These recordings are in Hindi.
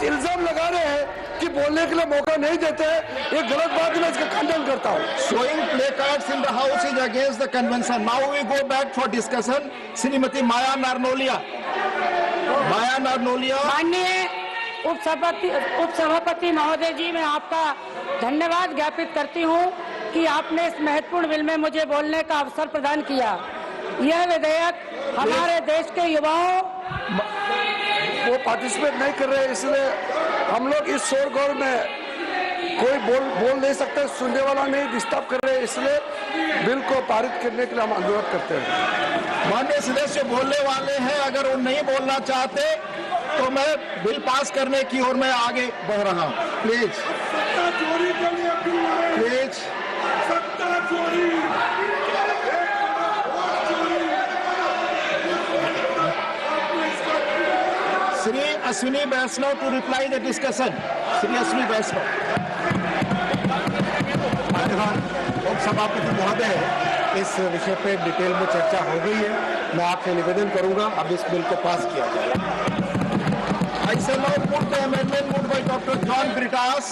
आज इल्जाम लगा रहे हैं कि बोलने के लिए मौका नहीं देते हैं, ये गलत बात है, मैं इसका खंडन करता हूँ। Showing placards in the house is against the convention. Now we go back for discussion. Shrimati माया नारनोलिया। माया नारनोलिया। माननीय उपसभापति महोदय जी, मैं आपका धन्यवाद ज्ञापित करती हूँ कि आपने इस महत्वपूर्ण बिल में मुझे बोलने का अवसर प्रदान किया। यह विधेयक हमारे देश के युवाओं वो पार्टिसिपेट नहीं कर रहे, इसलिए हम लोग इस शोरगोल में कोई बोल नहीं सकते, सुनने वाला नहीं, डिस्टर्ब कर रहे, इसलिए बिल को पारित करने के लिए हम अनुरोध करते हैं। माननीय सदस्य बोलने वाले हैं, अगर वो नहीं बोलना चाहते तो मैं बिल पास करने की ओर मैं आगे बढ़ रहा हूँ। Please please. Shri Ashwini Vaishnaw to reply the discussion. Shri Ashwini Vaishnaw. लोक सभापति महोदय, इस विषय पे डिटेल में चर्चा हो गई है। मैं आपसे निवेदन करूंगा अब इस बिल को पास किया जाए। I shall now put the amendment moved by Dr. John Britas.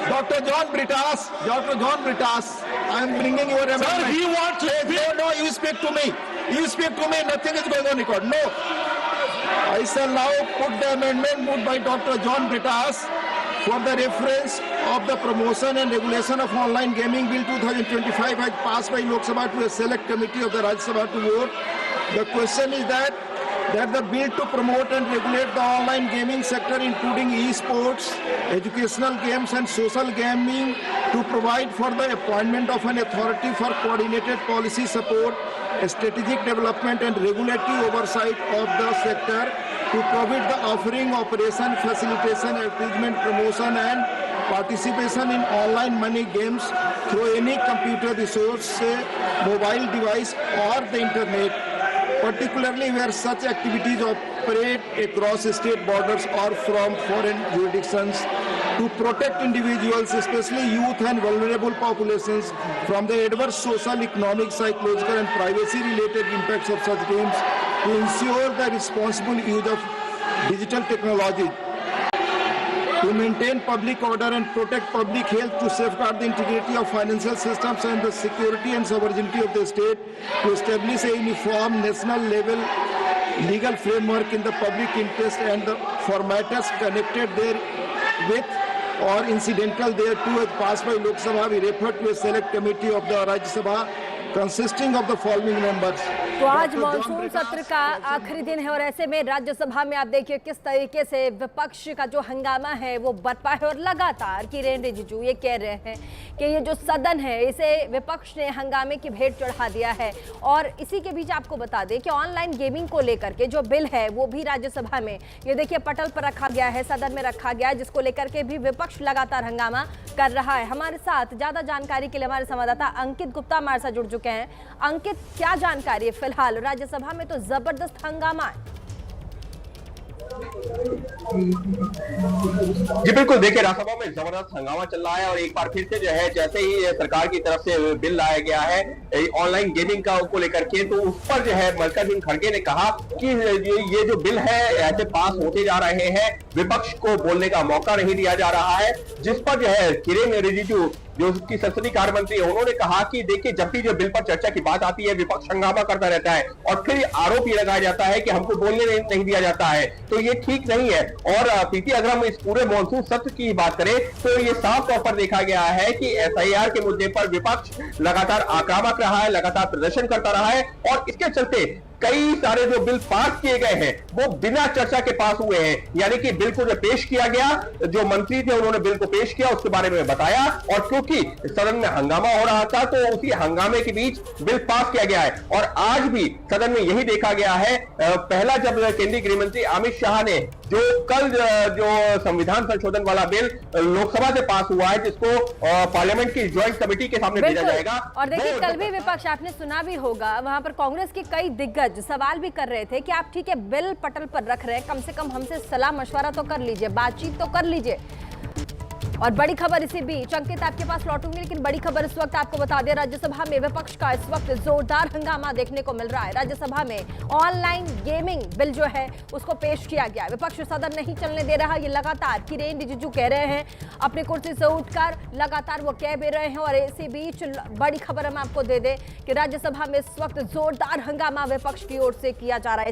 Dr. John Britas. Dr. John Britas. I am bringing your amendment. Sir, he wants to No, you speak to me. You speak to me. Nothing is going on record. No. I shall now put the amendment moved by Dr. John Britas for the reference of the promotion and regulation of online gaming bill 2025 as passed by Lok Sabha to a select committee of the Rajya Sabha to vote. The question is that the bill to promote and regulate the online gaming sector including e-sports, educational games and social gaming, to provide for the appointment of an authority for coordinated policy support, strategic development and regulatory oversight of the sector, to prohibit the offering, operation, facilitation, advertisement, promotion and participation in online money games through any computer resource, say, mobile device or the internet, particularly where such activities operate across state borders or from foreign jurisdictions, to protect individuals, especially youth and vulnerable populations, from the adverse social, economic, psychological and privacy-related impacts of such games, to ensure the responsible use of digital technology, to maintain public order and protect public health, to safeguard the integrity of financial systems and the security and sovereignty of the state, to establish a uniform national level legal framework in the public interest and the for matters connected therewith or incidental thereto as passed by Lok Sabha, we refer to a select committee of the Rajya Sabha consisting of the following members. तो आज मॉनसून सत्र का आखिरी दिन है और ऐसे में राज्यसभा में आप देखिए किस तरीके से विपक्ष का जो हंगामा है वो बरपा है और लगातार किरेन रिजिजू ये कह रहे हैं कि ये जो सदन है इसे विपक्ष ने हंगामे की भेंट चढ़ा दिया है। और इसी के बीच आपको बता दें कि ऑनलाइन गेमिंग को लेकर के जो बिल है वो भी राज्यसभा में ये देखिए पटल पर रखा गया है, सदन में रखा गया है, जिसको लेकर के भी विपक्ष लगातार हंगामा कर रहा है। हमारे साथ ज्यादा जानकारी के लिए हमारे संवाददाता अंकित गुप्ता हमारे साथ जुड़ चुके हैं। अंकित, क्या जानकारी है? फिलहाल राज्यसभा में तो जबरदस्त हंगामा है। जी बिल्कुल, देखिए राज्यसभा में जबरदस्त हंगामा चल रहा है और एक बार फिर से जो है जैसे ही सरकार की तरफ से बिल लाया गया है ऑनलाइन गेमिंग का को लेकर के, तो उस पर जो है मल्लिकार्जुन खड़गे ने कहा कि ये जो बिल है ऐसे पास होते जा रहे हैं, विपक्ष को बोलने का मौका नहीं दिया जा रहा है, जिस पर जो है किरेन रिजिजू जो उसकी संसदीय कार्य मंत्री है उन्होंने कहा कि देखिए जब भी जो बिल पर चर्चा की बात आती है विपक्ष हंगामा करता रहता है और फिर आरोप ये लगाया जाता है कि हमको बोलने नहीं दिया जाता है, तो ये ठीक नहीं है। और प्रीति, अगर हम इस पूरे मॉनसून सत्र की बात करें तो ये साफ तौर पर देखा गया है कि एसआईआर के मुद्दे पर विपक्ष लगातार आक्रामक रहा है, लगातार प्रदर्शन करता रहा है और इसके चलते कई सारे जो बिल पास किए गए हैं वो बिना चर्चा के पास हुए हैं। यानी कि बिल को जो पेश किया गया, जो मंत्री थे उन्होंने बिल को पेश किया, उसके बारे में बताया और क्योंकि सदन में हंगामा हो रहा था तो उसी हंगामे के बीच बिल पास किया गया है। और आज भी सदन में यही देखा गया है, पहला जब केंद्रीय गृह मंत्री अमित शाह ने जो कल जो संविधान संशोधन वाला बिल लोकसभा से पास हुआ है जिसको पार्लियामेंट की ज्वाइंट कमेटी के सामने भेजा जाएगा। और देखिए कल भी विपक्ष, आपने सुना भी होगा, वहां पर कांग्रेस के कई दिग्गज सवाल भी कर रहे थे कि आप ठीक है बिल पटल पर रख रहे हैं, कम से कम हमसे सलाह मशवरा तो कर लीजिए, बातचीत तो कर लीजिए। और बड़ी खबर इसी बीच, अंकित आपके पास लौटूंगी, लेकिन बड़ी खबर इस वक्त आपको बता दें, राज्यसभा में विपक्ष का इस वक्त जोरदार हंगामा देखने को मिल रहा है। राज्यसभा में ऑनलाइन गेमिंग बिल जो है उसको पेश किया गया। विपक्ष सदन नहीं चलने दे रहा, ये लगातार किरेन रिजिजू कह रहे हैं, अपनी कुर्सी से उठकर लगातार वो कह भी रहे हैं। और इसी बीच बड़ी खबर हम आपको दे दें कि राज्यसभा में इस वक्त जोरदार हंगामा विपक्ष की ओर से किया जा रहा है।